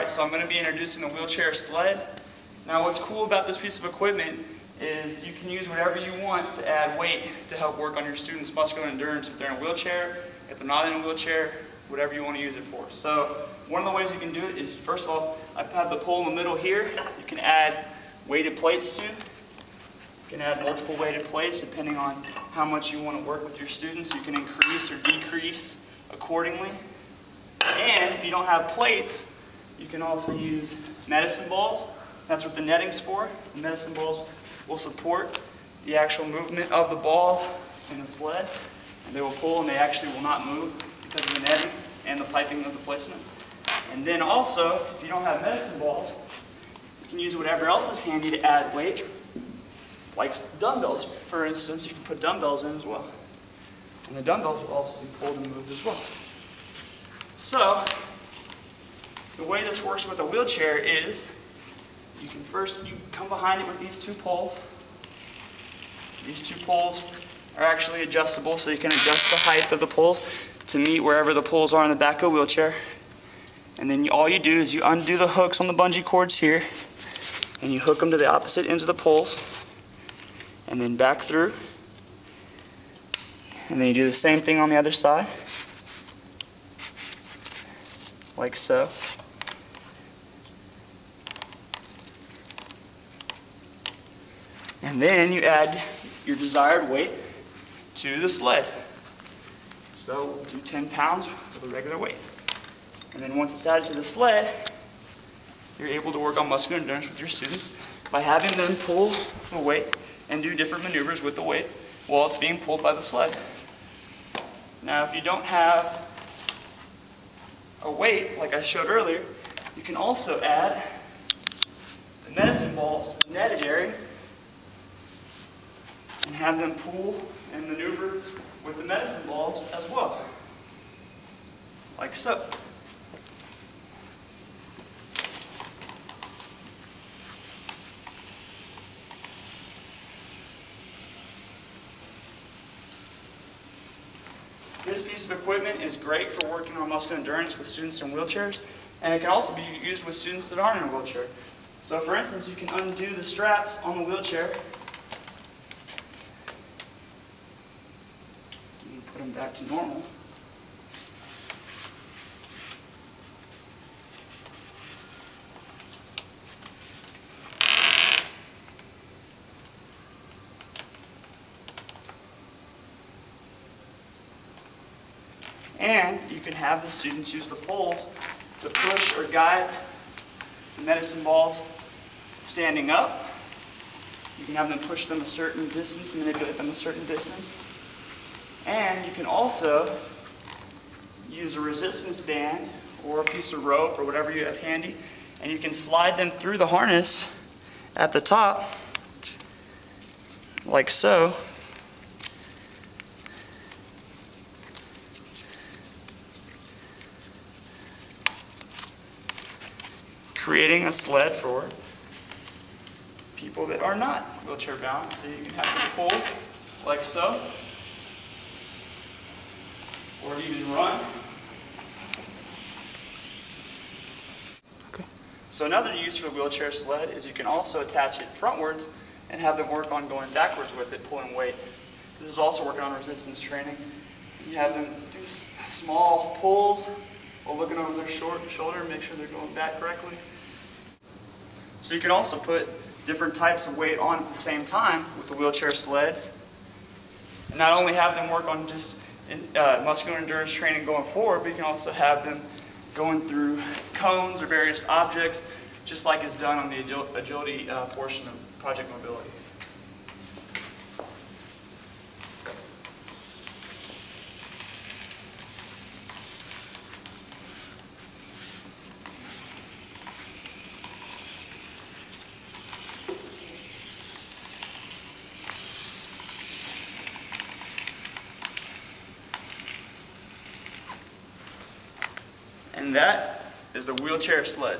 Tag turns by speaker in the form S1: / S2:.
S1: Alright, so I'm going to be introducing the wheelchair sled. Now what's cool about this piece of equipment is you can use whatever you want to add weight to help work on your students' muscular endurance if they're in a wheelchair, if they're not in a wheelchair, whatever you want to use it for. So one of the ways you can do it is, first of all, I have the pole in the middle here. You can add weighted plates to. You can add multiple weighted plates depending on how much you want to work with your students. You can increase or decrease accordingly. And if you don't have plates, you can also use medicine balls. That's what the netting's for. The medicine balls will support the actual movement of the balls in the sled. And they will pull and they actually will not move because of the netting and the piping of the placement. And then also, if you don't have medicine balls, you can use whatever else is handy to add weight, like dumbbells. For instance, you can put dumbbells in as well. And the dumbbells will also be pulled and moved as well. So, the way this works with a wheelchair is, you come behind it with these two poles. These two poles are actually adjustable, so you can adjust the height of the poles to meet wherever the poles are in the back of the wheelchair. And then all you do is you undo the hooks on the bungee cords here, and you hook them to the opposite ends of the poles, and then back through. And then you do the same thing on the other side, like so. And then you add your desired weight to the sled. So we'll do 10 pounds with a regular weight. And then once it's added to the sled, you're able to work on muscular endurance with your students by having them pull the weight and do different maneuvers with the weight while it's being pulled by the sled. Now if you don't have a weight, like I showed earlier, you can also add the medicine balls to the netted area and have them pull and maneuver with the medicine balls as well, like so. This piece of equipment is great for working on muscular endurance with students in wheelchairs, and it can also be used with students that aren't in a wheelchair. So for instance, you can undo the straps on the wheelchair. You can put them back to normal. And you can have the students use the poles to push or guide the medicine balls standing up. You can have them push them a certain distance, manipulate them a certain distance. And you can also use a resistance band or a piece of rope or whatever you have handy, and you can slide them through the harness at the top, like so. Creating a sled for people that are not wheelchair bound. So you can have them pull like so, or even run. Okay. So another use for the wheelchair sled is you can also attach it frontwards and have them work on going backwards with it, pulling weight. This is also working on resistance training. You have them do small pulls while looking over their shoulder and make sure they're going back correctly. So you can also put different types of weight on at the same time with the wheelchair sled. And not only have them work on just muscular endurance training going forward, but you can also have them going through cones or various objects, just like is done on the agility portion of Project Mobility. And that is the wheelchair sled.